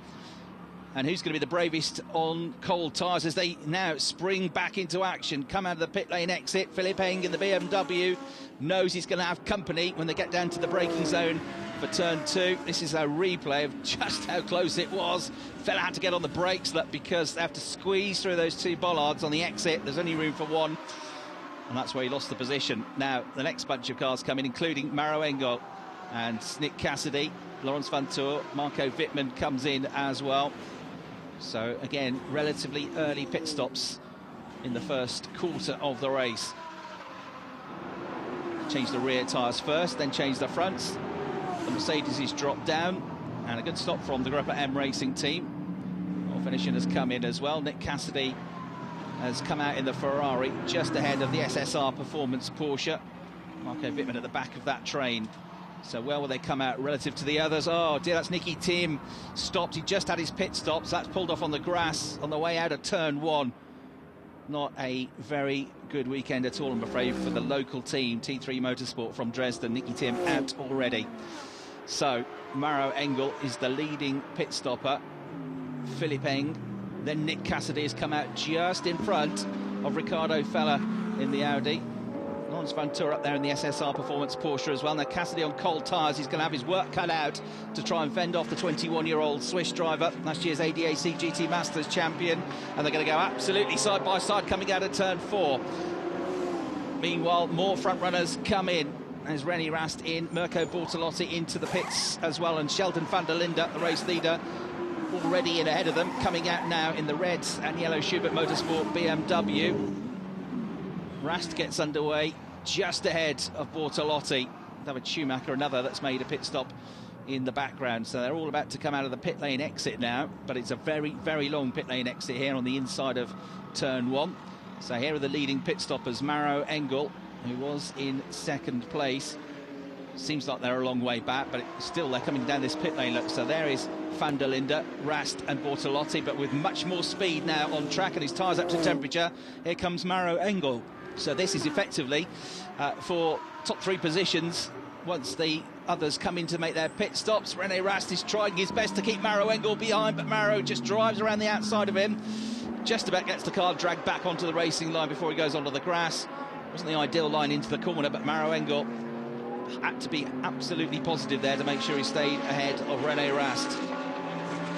Speaker 2: and who's going to be the bravest on cold tyres as they now spring back into action. Come out of the pit lane exit. Philipp Eng in the BMW knows he's going to have company when they get down to the braking zone for turn 2. This is a replay of just how close it was. Feller had to get on the brakes because they have to squeeze through those 2 bollards on the exit. There's only room for 1, and that's where he lost the position. Now the next bunch of cars come in, including Maro Engel and Nick Cassidy, Laurens van Toor, Marco Wittmann comes in as well. So again, relatively early pit stops in the first quarter of the race. Change the rear tyres first, then change the fronts. The Mercedes is dropped down, and a good stop from the Gruppe M racing team. All finishing has come in as well. Nick Cassidy has come out in the Ferrari just ahead of the SSR Performance Porsche. Marco Wittmann at the back of that train. So where will they come out relative to the others? Oh dear, that's Nicky Tim stopped. He just had his pit stops. That's pulled off on the grass on the way out of turn 1. Not a very good weekend at all, I'm afraid, for the local team, T3 Motorsport from Dresden. Nicky Tim out already. So Maro Engel is the leading pit stopper. Philipp Eng, then Nick Cassidy has come out just in front of Ricardo Feller in the Audi. Laurens van Toor up there in the SSR Performance Porsche as well. Now Cassidy on cold tyres, he's going to have his work cut out to try and fend off the 21-year-old Swiss driver, last year's ADAC GT Masters champion, and they're going to go absolutely side by side coming out of turn 4. Meanwhile, more front runners come in. There's René Rast in, Mirko Bortolotti into the pits as well, and Sheldon van der Linde, the race leader, already in ahead of them, coming out now in the red and yellow Schubert Motorsport BMW. Rast gets underway just ahead of Bortolotti. David Schumacher, another that's made a pit stop in the background. So they're all about to come out of the pit lane exit now, but it's a very, very long pit lane exit here on the inside of turn 1. So here are the leading pit stoppers. Maro Engel, who was in second place. Seems like they're a long way back, but still they're coming down this pit lane. Look, so there is van der Linde, Rast and Bortolotti, but with much more speed now on track, and his tyres up to temperature. Here comes Maro Engel. So this is effectively for top 3 positions once the others come in to make their pit stops. René Rast is trying his best to keep Maro Engel behind, but Maro just drives around the outside of him. Just about gets the car dragged back onto the racing line before he goes onto the grass. Wasn't the ideal line into the corner, but Maro Engel had to be absolutely positive there to make sure he stayed ahead of Rene Rast.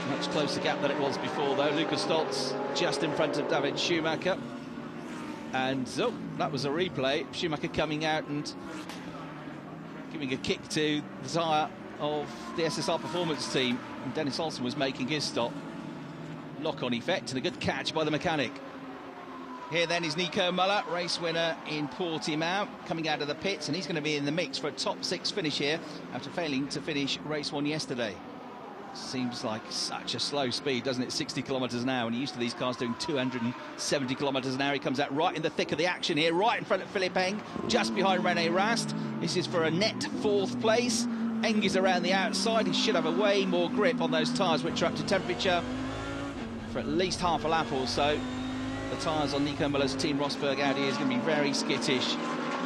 Speaker 2: Much closer gap than it was before, though. Lukas Stoltz just in front of David Schumacher. And that was a replay. Schumacher coming out and giving a kick to the tyre of the SSR Performance team. And Dennis Olsen was making his stop. Lock-on effect and a good catch by the mechanic. Here then is Nico Muller, race winner in Portimao, coming out of the pits, and he's going to be in the mix for a top 6 finish here after failing to finish race 1 yesterday. Seems like such a slow speed, doesn't it? 60 kilometres an hour, and used to these cars doing 270 kilometres an hour. He comes out right in the thick of the action here, right in front of Philipp Eng, just behind Rene Rast. This is for a net 4th place. Eng is around the outside. He should have a way more grip on those tyres, which are up to temperature for at least half a lap or so. The tyres on Nico Muller's Team Rosberg Audi is going to be very skittish.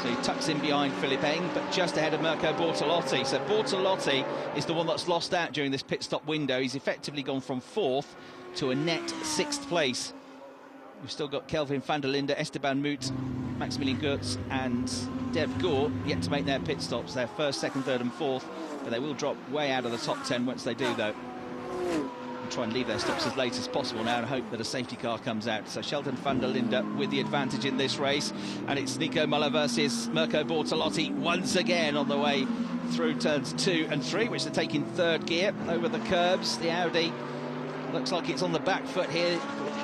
Speaker 2: So he tucks in behind Philipp Eng, but just ahead of Mirko Bortolotti. So Bortolotti is the one that's lost out during this pit stop window. He's effectively gone from 4th to a net 6th place. We've still got Kelvin van der Linde, Esteban Moot, Maximilian Goetz and Dev Gore yet to make their pit stops. They're 1st, 2nd, 3rd and 4th, but they will drop way out of the top 10 once they do, though. Try and leave their stops as late as possible now and hope that a safety car comes out. So Sheldon van der Linde with the advantage in this race, and it's Nico Muller versus Mirko Bortolotti once again on the way through turns 2 and 3, which they're taking 3rd gear over the curbs. The Audi looks like it's on the back foot here.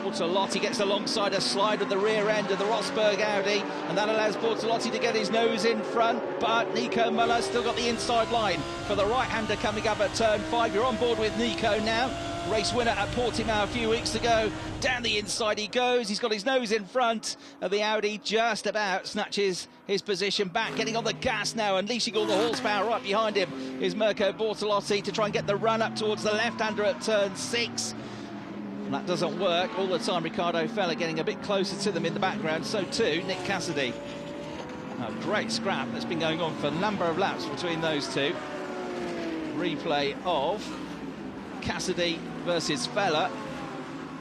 Speaker 2: Bortolotti gets alongside a slide of the rear end of the Rosberg Audi, and that allows Bortolotti to get his nose in front, but Nico Muller still got the inside line for the right-hander coming up at turn 5. You're on board with Nico now. Race winner at Portimao a few weeks ago. Down the inside he goes. He's got his nose in front of the Audi, just about snatches his position back. Getting on the gas now, unleashing all the horsepower right behind him is Mirko Bortolotti to try and get the run up towards the left-hander at turn 6. And that doesn't work. All the time Riccardo Fella getting a bit closer to them in the background. So too Nick Cassidy. A great scrap that's been going on for a number of laps between those two. Replay of Cassidy versus Fella.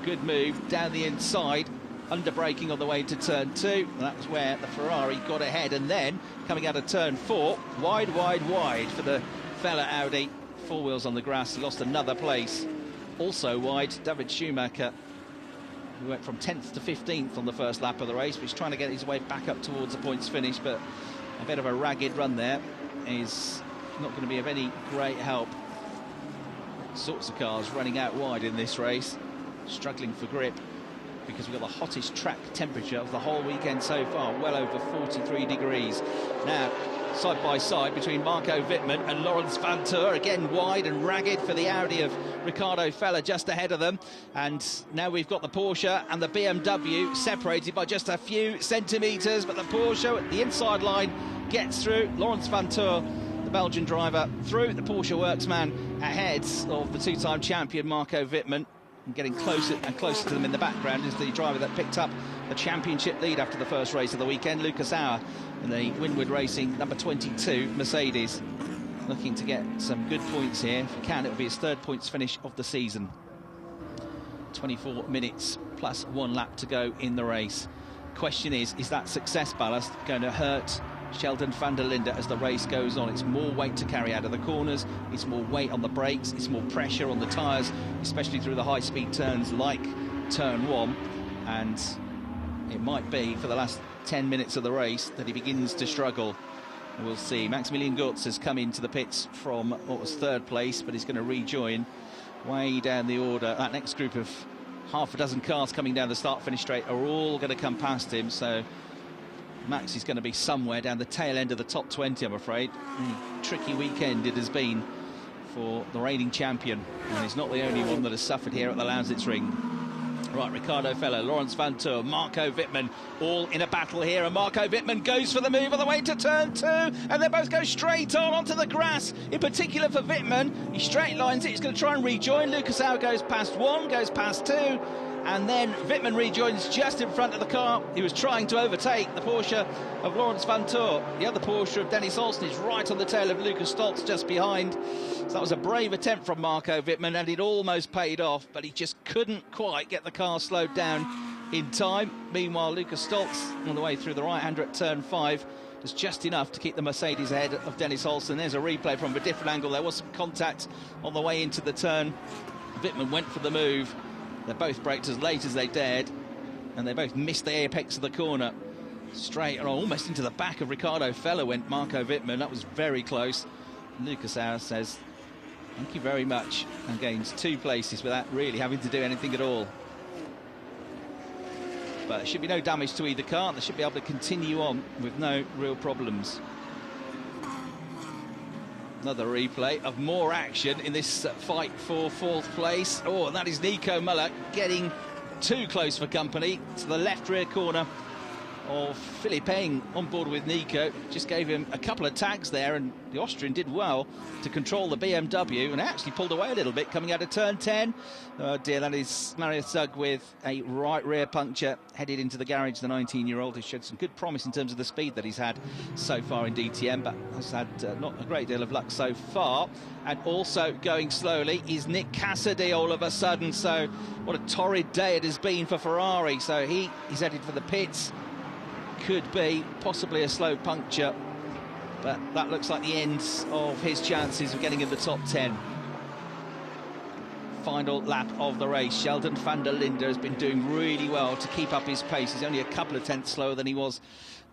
Speaker 2: Good move down the inside, under braking on the way to turn 2. And that was where the Ferrari got ahead, and then coming out of turn 4, wide for the Fella Audi. 4 wheels on the grass, he lost another place. Also wide, David Schumacher, who went from 10th to 15th on the first lap of the race. He's trying to get his way back up towards the points finish, but a bit of a ragged run there is not going to be of any great help. Sorts of cars running out wide in this race, struggling for grip because we've got the hottest track temperature of the whole weekend so far, well over 43 degrees. Now, side by side between Marco Wittmann and Laurens Vanthoor, again wide and ragged for the Audi of Riccardo Fella just ahead of them. And now we've got the Porsche and the BMW separated by just a few centimetres, but the Porsche at the inside line gets through. Laurens Vanthoor, the Belgian driver, through. The Porsche worksman ahead of the 2-time champion Marco Wittmann. And getting closer and closer to them in the background is the driver that picked up the championship lead after the first race of the weekend, Lucas Auer, in the Winward Racing number 22 Mercedes. Looking to get some good points here. If he can, it'll be his 3rd points finish of the season. 24 minutes plus 1 lap to go in the race. Question is that success ballast going to hurt Sheldon van der Linde as the race goes on? It's more weight to carry out of the corners, it's more weight on the brakes, it's more pressure on the tyres, especially through the high-speed turns like turn 1, and it might be for the last 10 minutes of the race that he begins to struggle. We'll see. Maximilian Goetz has come into the pits from what was 3rd place, but he's going to rejoin way down the order. That next group of half a dozen cars coming down the start-finish straight are all going to come past him, so Max is going to be somewhere down the tail end of the top 20, I'm afraid. Tricky weekend it has been for the reigning champion, and he's not the only one that has suffered here at the Lausitzring. Right, Riccardo Fella, Laurens Vanthoor, Marco Wittmann, all in a battle here, and Marco Wittmann goes for the move on the way to turn 2, and they both go straight on onto the grass. In particular for Wittmann, he straight lines it, he's going to try and rejoin. Lucas Auer goes past 1, goes past 2, and then Wittmann rejoins just in front of the car he was trying to overtake, the Porsche of Laurens Vanthoor. The other Porsche of Dennis Olsen is right on the tail of Lukas Stoltz just behind. So that was a brave attempt from Marco Wittmann, and it almost paid off, but he just couldn't quite get the car slowed down in time. Meanwhile, Lukas Stoltz on the way through the right-hander at turn 5 was just enough to keep the Mercedes ahead of Dennis Olsen. There's a replay from a different angle. There was some contact on the way into the turn. Wittmann went for the move. They both braked as late as they dared, and they both missed the apex of the corner. Straight and almost into the back of Ricardo Feller went Marco Wittmann. That was very close. Lucas Auer says, thank you very much, and gains 2 places without really having to do anything at all. But there should be no damage to either car. They should be able to continue on with no real problems. Another replay of more action in this fight for 4th place. Oh, and that is Nico Müller getting too close for company to the left rear corner of Philipp Eng on board with Nico. Just gave him a couple of tags there, and the Austrian did well to control the BMW and actually pulled away a little bit coming out of turn 10. Oh dear, that is Mario Sugg with a right rear puncture, headed into the garage, the 19-year-old, who showed some good promise in terms of the speed that he's had so far in DTM, but has had not a great deal of luck so far. And also going slowly is Nick Cassidy all of a sudden. So what a torrid day it has been for Ferrari. So he's headed for the pits. Could be possibly a slow puncture, but that looks like the end of his chances of getting in the top 10. Final lap of the race. Sheldon van der Linde has been doing really well to keep up his pace. He's only a couple of tenths slower than he was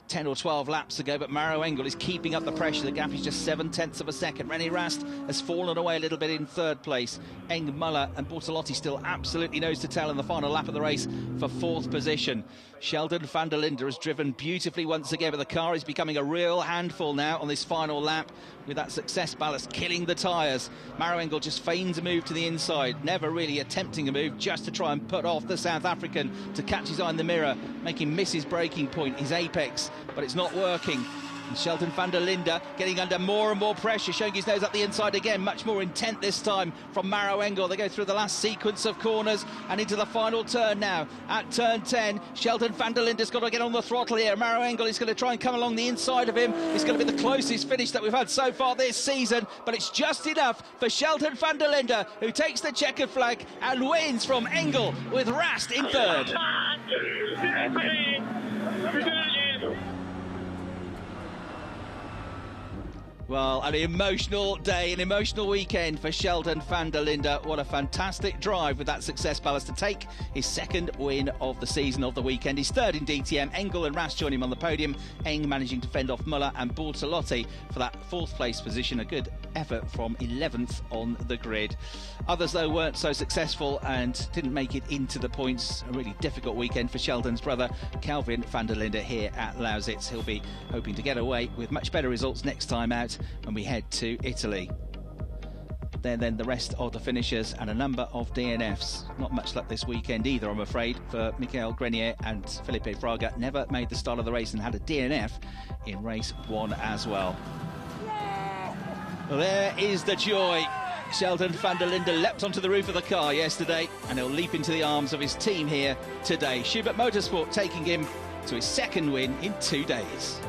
Speaker 2: 10 or 12 laps ago, but Maro Engel is keeping up the pressure. The gap is just 7/10 of a second. René Rast has fallen away a little bit in 3rd place. Eng, Müller and Bortolotti still absolutely nose to tail in the final lap of the race for 4th position. Sheldon van der Linde has driven beautifully once again, but the car is becoming a real handful now on this final lap, with that success ballast killing the tyres. Maro Engel just feigns a move to the inside, never really attempting a move, just to try and put off the South African to catch his eye in the mirror, make him miss his braking point, his apex, but it's not working. And Sheldon van der Linde getting under more and more pressure, showing his nose up the inside again, much more intent this time from Maro Engel. They go through the last sequence of corners and into the final turn now. At turn 10, Sheldon van der Linde's got to get on the throttle here. Maro Engel is going to try and come along the inside of him. It's going to be the closest finish that we've had so far this season, but it's just enough for Sheldon van der Linde, who takes the checkered flag and wins from Engel with Rast in 3rd. Well, an emotional day, an emotional weekend for Sheldon van der Linde. What a fantastic drive with that success ballast to take his 2nd win of the season, of the weekend. He's 3rd in DTM. Engel and Rast join him on the podium. Eng managing to fend off Müller and Bortolotti for that 4th place position. A good effort from 11th on the grid. Others, though, weren't so successful and didn't make it into the points. A really difficult weekend for Sheldon's brother, Calvin van der Linde, here at Lausitz. He'll be hoping to get away with much better results next time out when we head to Italy. Then the rest of the finishers and a number of DNFs. Not much luck this weekend either, I'm afraid, for Michael Grenier and Felipe Fraga. Never made the start of the race and had a DNF in race 1 as well. Well, there is the joy. Sheldon van der Linde leapt onto the roof of the car yesterday, and he'll leap into the arms of his team here today. Schubert Motorsport taking him to his 2nd win in 2 days.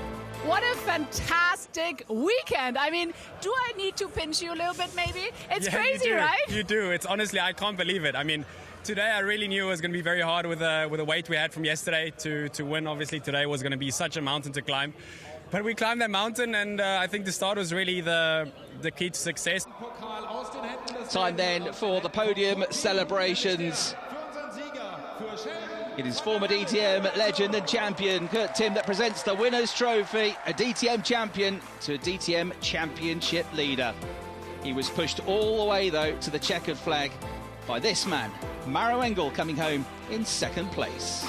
Speaker 1: What a fantastic weekend. I mean, do I need to pinch you a little bit maybe? It's crazy, right?
Speaker 9: You do. It's honestly, I can't believe it. I mean, today I really knew it was going to be very hard with the weight we had from yesterday to win. Obviously, today was going to be such a mountain to climb. But we climbed that mountain, and I think the start was really the key to success.
Speaker 2: Time then for the podium celebrations. It is former DTM legend and champion Kurt Tim that presents the winner's trophy, a DTM champion to a DTM championship leader. He was pushed all the way, though, to the checkered flag by this man, Maro Engel, coming home in 2nd place.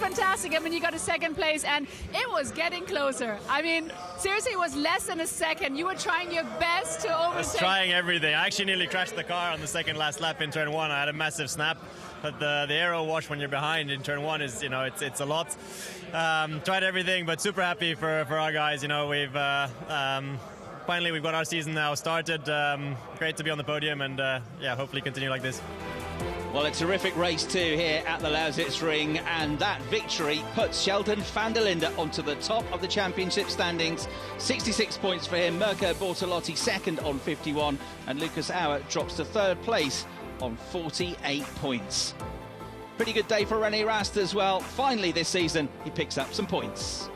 Speaker 1: Fantastic. I mean, you got a 2nd place and it was getting closer. I mean, seriously, it was less than a second. You were trying your best to overtake.
Speaker 13: I was trying everything. I actually nearly crashed the car on the 2nd last lap in turn 1. I had a massive snap. But the aero wash when you're behind in turn 1 is, it's a lot. Tried everything, but super happy for our guys. We've finally we've got our season now started. Great to be on the podium and hopefully continue like this.
Speaker 2: Well, a terrific race too here at the Lausitzring, and that victory puts Sheldon van der Linde onto the top of the championship standings. 66 points for him. Mirko Bortolotti 2nd on 51, and Lucas Auer drops to 3rd place on 48 points. Pretty good day for René Rast as well. Finally this season, he picks up some points.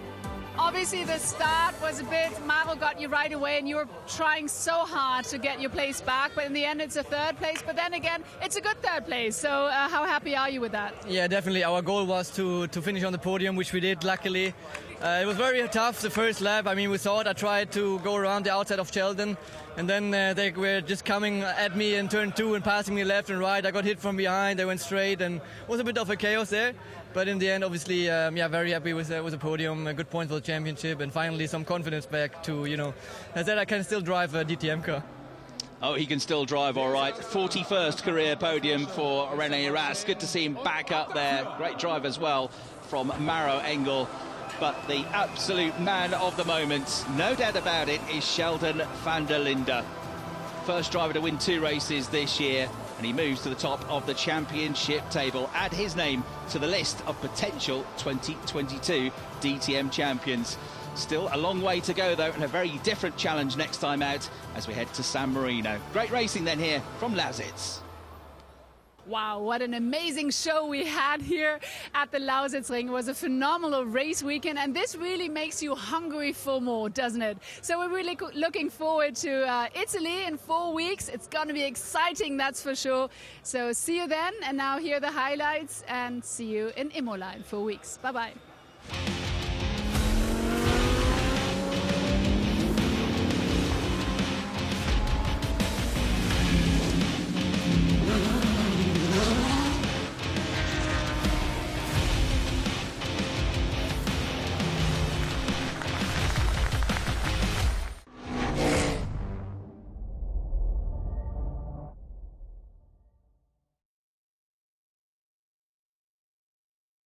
Speaker 1: Obviously, the start was a bit, Maro got you right away, and you were trying so hard to get your place back, but in the end, it's a third place. But then again, it's a good third place. So how happy are you with that?
Speaker 14: Yeah, definitely. Our goal was to finish on the podium, which we did, luckily. It was very tough, the first lap. I mean, we thought I tried to go around the outside of Sheldon, and then they were just coming at me in turn 2 and passing me left and right. I got hit from behind, they went straight, and it was a bit of a chaos there. But in the end, obviously, very happy with the podium, a good point for the championship, and finally some confidence back to, as that I can still drive a DTM car.
Speaker 2: Oh, he can still drive all right. 41st career podium for René Rast. Good to see him back up there. Great drive as well from Maro Engel. But the absolute man of the moment, no doubt about it, is Sheldon van der Linde. First driver to win 2 races this year, and he moves to the top of the championship table. Add his name to the list of potential 2022 DTM champions. Still a long way to go, though, and a very different challenge next time out as we head to San Marino. Great racing then here from Lausitz.
Speaker 1: Wow, what an amazing show we had here at the Lausitzring. It was a phenomenal race weekend, and this really makes you hungry for more, doesn't it? So we're really looking forward to Italy in 4 weeks. It's going to be exciting, that's for sure. So see you then, and now here are the highlights, and see you in Imola in 4 weeks. Bye-bye.